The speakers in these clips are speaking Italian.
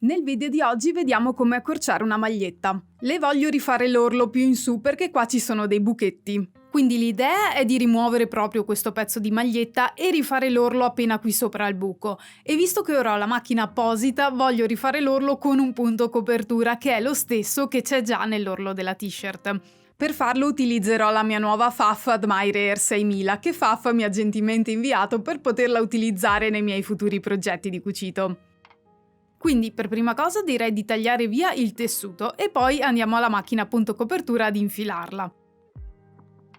Nel video di oggi vediamo come accorciare una maglietta. Le voglio rifare l'orlo più in su perché qua ci sono dei buchetti. Quindi l'idea è di rimuovere proprio questo pezzo di maglietta e rifare l'orlo appena qui sopra il buco. E visto che ora ho la macchina apposita, voglio rifare l'orlo con un punto copertura che è lo stesso che c'è già nell'orlo della t-shirt. Per farlo utilizzerò la mia nuova Pfaff Admire Air 6000 che Pfaff mi ha gentilmente inviato per poterla utilizzare nei miei futuri progetti di cucito. Quindi per prima cosa direi di tagliare via il tessuto e poi andiamo alla macchina punto copertura ad infilarla.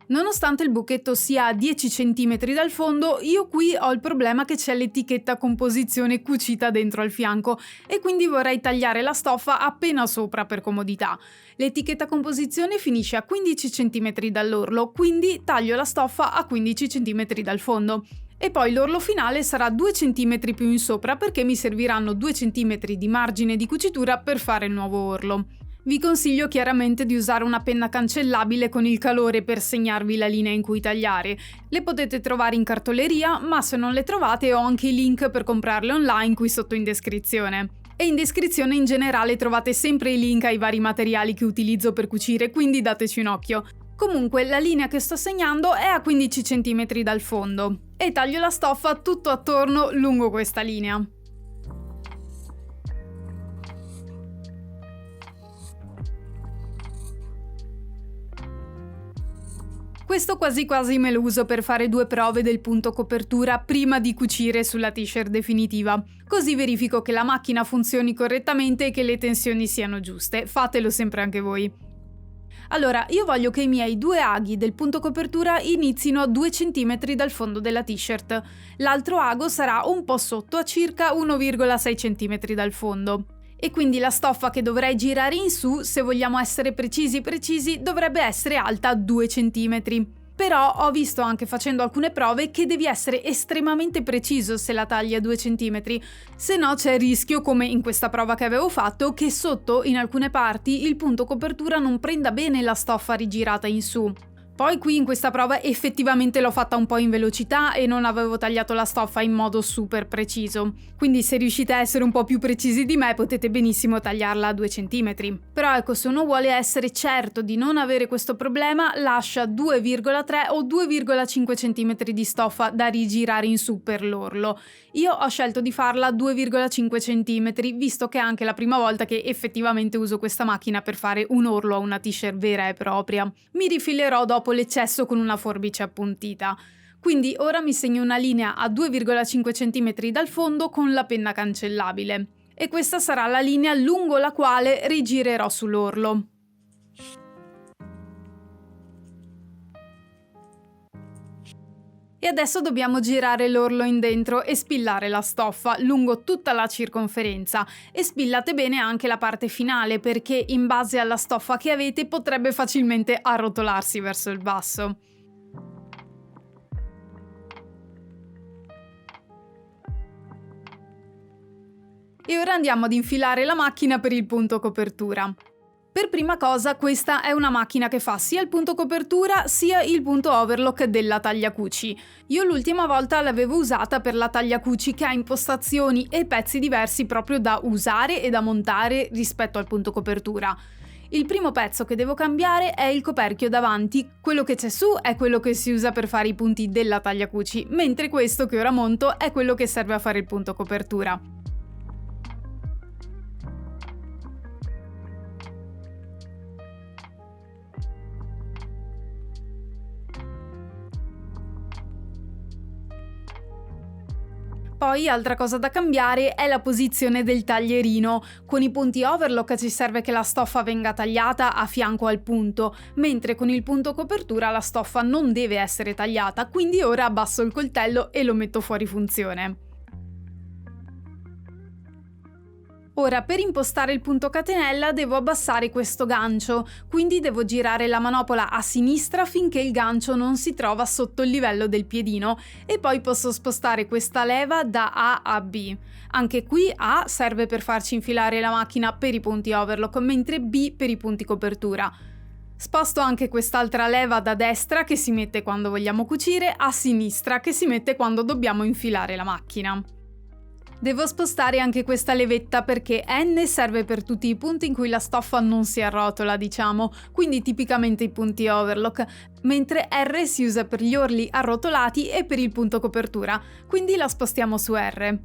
Nonostante il buchetto sia a 10 cm dal fondo, io qui ho il problema che c'è l'etichetta composizione cucita dentro al fianco e quindi vorrei tagliare la stoffa appena sopra per comodità. L'etichetta composizione finisce a 15 cm dall'orlo, quindi taglio la stoffa a 15 cm dal fondo. E poi l'orlo finale sarà 2 cm più in sopra perché mi serviranno 2 cm di margine di cucitura per fare il nuovo orlo. Vi consiglio chiaramente di usare una penna cancellabile con il calore per segnarvi la linea in cui tagliare. Le potete trovare in cartoleria, ma se non le trovate ho anche i link per comprarle online qui sotto in descrizione. E in descrizione in generale trovate sempre i link ai vari materiali che utilizzo per cucire, quindi dateci un occhio. Comunque la linea che sto segnando è a 15 cm dal fondo e taglio la stoffa tutto attorno lungo questa linea. Questo quasi quasi me lo uso per fare 2 prove del punto copertura prima di cucire sulla t-shirt definitiva. Così verifico che la macchina funzioni correttamente e che le tensioni siano giuste. Fatelo sempre anche voi. Allora, io voglio che i miei 2 aghi del punto copertura inizino a 2 cm dal fondo della t-shirt. L'altro ago sarà un po' sotto, a circa 1,6 cm dal fondo. E quindi la stoffa che dovrei girare in su, se vogliamo essere precisi, dovrebbe essere alta 2 cm. Però ho visto anche facendo alcune prove che devi essere estremamente preciso se la tagli a 2 cm, se no c'è il rischio, come in questa prova che avevo fatto, che sotto in alcune parti il punto copertura non prenda bene la stoffa rigirata in su. Poi qui in questa prova effettivamente l'ho fatta un po' in velocità e non avevo tagliato la stoffa in modo super preciso. Quindi se riuscite a essere un po' più precisi di me potete benissimo tagliarla a 2 cm. Però ecco, se uno vuole essere certo di non avere questo problema, lascia 2,3 o 2,5 cm di stoffa da rigirare in su per l'orlo. Io ho scelto di farla a 2,5 cm, visto che è anche la prima volta che effettivamente uso questa macchina per fare un orlo a una t-shirt vera e propria. Mi rifilerò dopo l'eccesso con una forbice appuntita. Quindi ora mi segno una linea a 2,5 cm dal fondo con la penna cancellabile. E questa sarà la linea lungo la quale rigirerò sull'orlo. E adesso dobbiamo girare l'orlo in dentro e spillare la stoffa lungo tutta la circonferenza e spillate bene anche la parte finale perché in base alla stoffa che avete potrebbe facilmente arrotolarsi verso il basso. E ora andiamo ad infilare la macchina per il punto copertura. Per prima cosa, questa è una macchina che fa sia il punto copertura sia il punto overlock della tagliacuci. Io l'ultima volta l'avevo usata per la tagliacuci che ha impostazioni e pezzi diversi proprio da usare e da montare rispetto al punto copertura. Il primo pezzo che devo cambiare è il coperchio davanti, quello che c'è su è quello che si usa per fare i punti della tagliacuci, mentre questo che ora monto è quello che serve a fare il punto copertura. Poi, altra cosa da cambiare è la posizione del taglierino. Con i punti overlock ci serve che la stoffa venga tagliata a fianco al punto, mentre con il punto copertura la stoffa non deve essere tagliata, quindi ora abbasso il coltello e lo metto fuori funzione. Ora, per impostare il punto catenella devo abbassare questo gancio, quindi devo girare la manopola a sinistra finché il gancio non si trova sotto il livello del piedino e poi posso spostare questa leva da A a B. Anche qui A serve per farci infilare la macchina per i punti overlock, mentre B per i punti copertura. Sposto anche quest'altra leva da destra che si mette quando vogliamo cucire a sinistra che si mette quando dobbiamo infilare la macchina. Devo spostare anche questa levetta perché N serve per tutti i punti in cui la stoffa non si arrotola, diciamo, quindi tipicamente i punti overlock, mentre R si usa per gli orli arrotolati e per il punto copertura, quindi la spostiamo su R.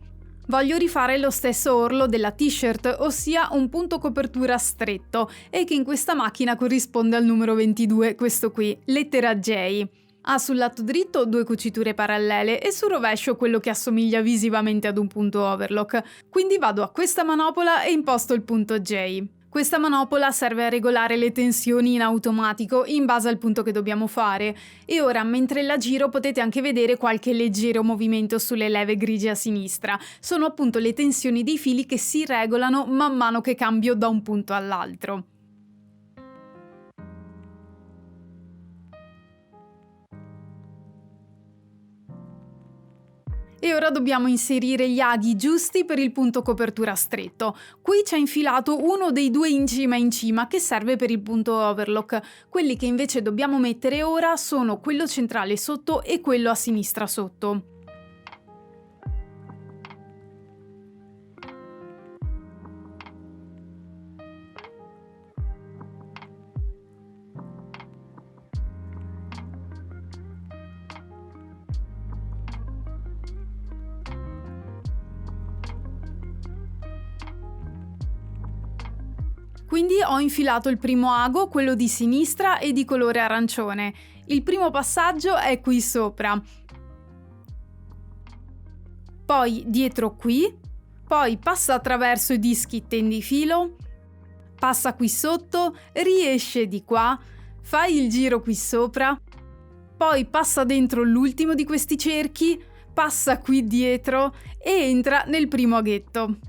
Voglio rifare lo stesso orlo della t-shirt, ossia un punto copertura stretto, e che in questa macchina corrisponde al numero 22, questo qui, lettera J. Ha sul lato dritto 2 cuciture parallele e sul rovescio quello che assomiglia visivamente ad un punto overlock, quindi vado a questa manopola e imposto il punto J. Questa manopola serve a regolare le tensioni in automatico in base al punto che dobbiamo fare, e ora mentre la giro potete anche vedere qualche leggero movimento sulle leve grigie a sinistra. Sono appunto le tensioni dei fili che si regolano man mano che cambio da un punto all'altro. E ora dobbiamo inserire gli aghi giusti per il punto copertura stretto. Qui c'è infilato uno dei 2 in cima che serve per il punto overlock. Quelli che invece dobbiamo mettere ora sono quello centrale sotto e quello a sinistra sotto. Quindi ho infilato il primo ago, quello di sinistra e di colore arancione. Il primo passaggio è qui sopra. Poi dietro qui, poi passa attraverso i dischi tendifilo, passa qui sotto, riesce di qua, fai il giro qui sopra, poi passa dentro l'ultimo di questi cerchi, passa qui dietro e entra nel primo aghetto.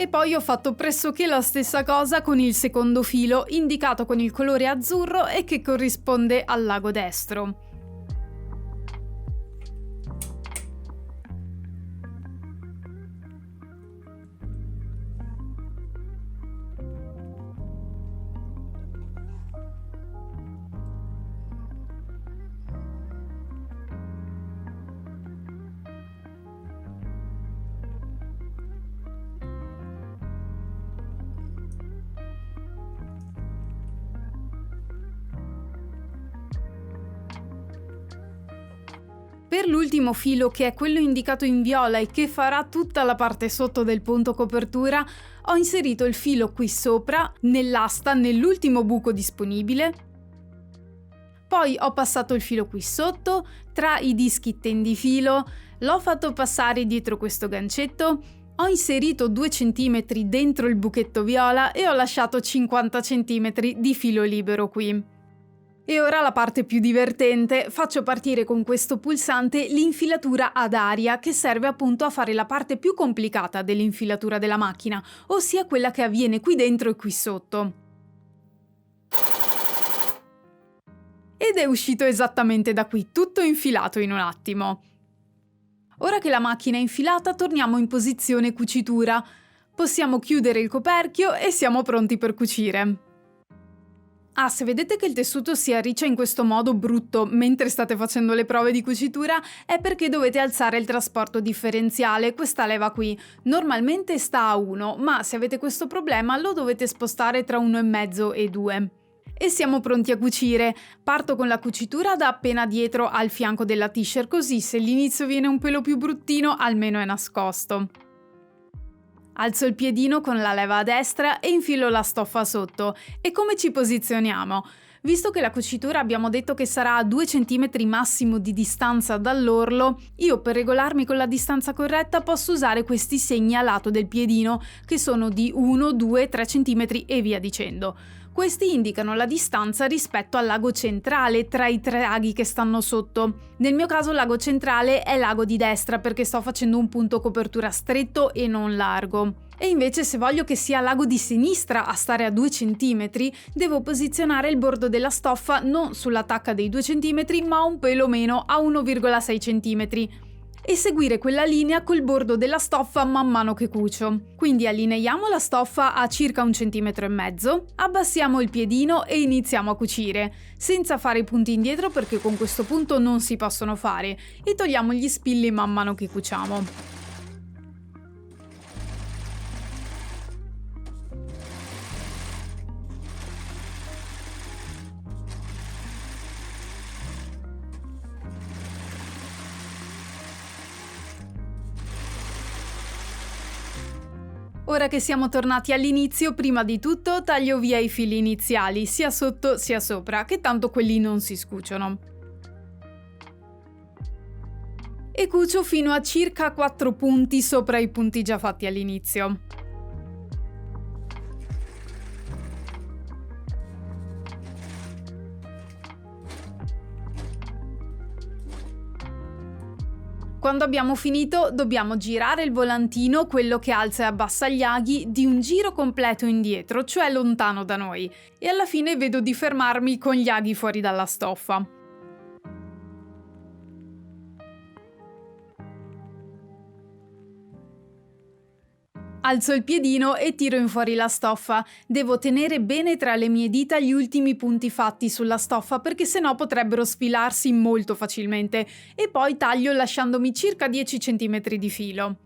E poi ho fatto pressoché la stessa cosa con il secondo filo, indicato con il colore azzurro e che corrisponde al lago destro. Per l'ultimo filo, che è quello indicato in viola e che farà tutta la parte sotto del punto copertura, ho inserito il filo qui sopra, nell'asta, nell'ultimo buco disponibile. Poi ho passato il filo qui sotto, tra i dischi tendifilo, l'ho fatto passare dietro questo gancetto, ho inserito 2 cm dentro il buchetto viola e ho lasciato 50 cm di filo libero qui. E ora la parte più divertente, faccio partire con questo pulsante l'infilatura ad aria, che serve appunto a fare la parte più complicata dell'infilatura della macchina, ossia quella che avviene qui dentro e qui sotto. Ed è uscito esattamente da qui, tutto infilato in un attimo. Ora che la macchina è infilata, torniamo in posizione cucitura. Possiamo chiudere il coperchio e siamo pronti per cucire. Ah, se vedete che il tessuto si arriccia in questo modo brutto mentre state facendo le prove di cucitura, è perché dovete alzare il trasporto differenziale, questa leva qui. Normalmente sta a 1, ma se avete questo problema lo dovete spostare tra 1,5 e 2. E siamo pronti a cucire. Parto con la cucitura da appena dietro al fianco della t-shirt, così se l'inizio viene un pelo più bruttino almeno è nascosto. Alzo il piedino con la leva a destra e infilo la stoffa sotto. E come ci posizioniamo? Visto che la cucitura abbiamo detto che sarà a 2 cm massimo di distanza dall'orlo, io per regolarmi con la distanza corretta posso usare questi segni a lato del piedino, che sono di 1, 2, 3 cm e via dicendo. Questi indicano la distanza rispetto al lago centrale tra i 3 aghi che stanno sotto. Nel mio caso l'ago centrale è l'ago di destra perché sto facendo un punto copertura stretto e non largo. E invece se voglio che sia l'ago di sinistra a stare a 2 cm, devo posizionare il bordo della stoffa non sulla tacca dei 2 cm ma un pelo meno, a 1,6 cm. E seguire quella linea col bordo della stoffa man mano che cucio. Quindi allineiamo la stoffa a circa 1,5 cm, abbassiamo il piedino e iniziamo a cucire, senza fare i punti indietro perché con questo punto non si possono fare, e togliamo gli spilli man mano che cuciamo. Ora che siamo tornati all'inizio, prima di tutto taglio via i fili iniziali, sia sotto sia sopra, che tanto quelli non si scuciono. E cucio fino a circa 4 punti sopra i punti già fatti all'inizio. Quando abbiamo finito, dobbiamo girare il volantino, quello che alza e abbassa gli aghi, di un giro completo indietro, cioè lontano da noi, e alla fine vedo di fermarmi con gli aghi fuori dalla stoffa. Alzo il piedino e tiro in fuori la stoffa. Devo tenere bene tra le mie dita gli ultimi punti fatti sulla stoffa perché sennò potrebbero sfilarsi molto facilmente, e poi taglio lasciandomi circa 10 cm di filo.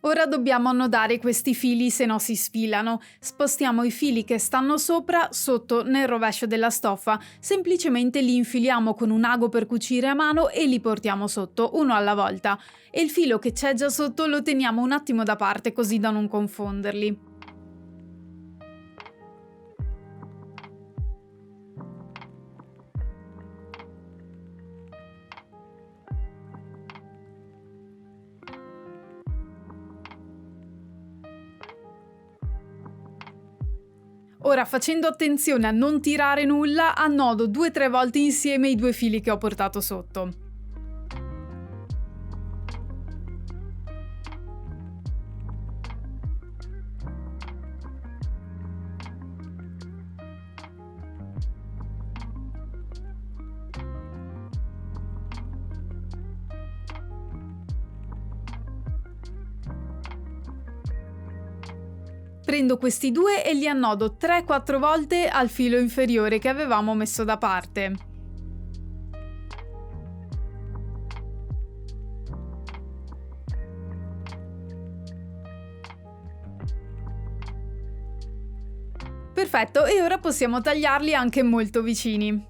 Ora dobbiamo annodare questi fili, se no si sfilano. Spostiamo i fili che stanno sopra, sotto, nel rovescio della stoffa. Semplicemente li infiliamo con un ago per cucire a mano e li portiamo sotto, uno alla volta. E il filo che c'è già sotto lo teniamo un attimo da parte così da non confonderli. Ora, facendo attenzione a non tirare nulla, annodo 2-3 volte insieme i due fili che ho portato sotto. Prendo questi due e li annodo 3-4 volte al filo inferiore che avevamo messo da parte. Perfetto, e ora possiamo tagliarli anche molto vicini.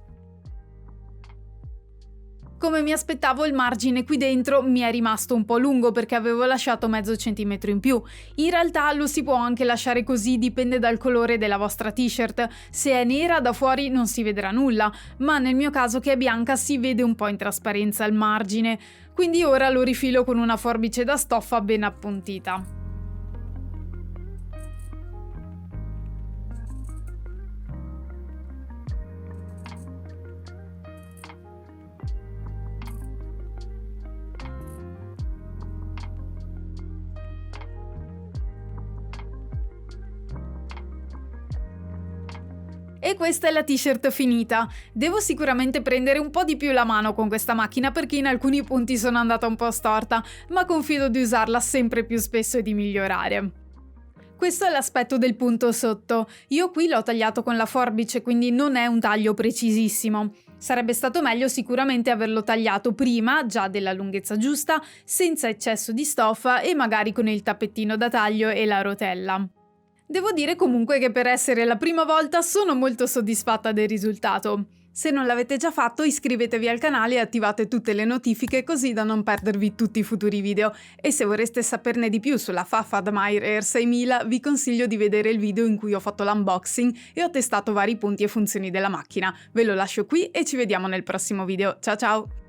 Come mi aspettavo, il margine qui dentro mi è rimasto un po' lungo perché avevo lasciato mezzo centimetro in più. In realtà lo si può anche lasciare così, dipende dal colore della vostra t-shirt. Se è nera da fuori non si vedrà nulla, ma nel mio caso che è bianca si vede un po' in trasparenza il margine. Quindi ora lo rifilo con una forbice da stoffa ben appuntita. E questa è la t-shirt finita. Devo sicuramente prendere un po' di più la mano con questa macchina perché in alcuni punti sono andata un po' storta, ma confido di usarla sempre più spesso e di migliorare. Questo è l'aspetto del punto sotto. Io qui l'ho tagliato con la forbice, quindi non è un taglio precisissimo. Sarebbe stato meglio sicuramente averlo tagliato prima, già della lunghezza giusta, senza eccesso di stoffa e magari con il tappettino da taglio e la rotella. Devo dire comunque che per essere la prima volta sono molto soddisfatta del risultato. Se non l'avete già fatto, iscrivetevi al canale e attivate tutte le notifiche così da non perdervi tutti i futuri video. E se vorreste saperne di più sulla Fafa Admire Air 6000, vi consiglio di vedere il video in cui ho fatto l'unboxing e ho testato vari punti e funzioni della macchina. Ve lo lascio qui e ci vediamo nel prossimo video. Ciao ciao!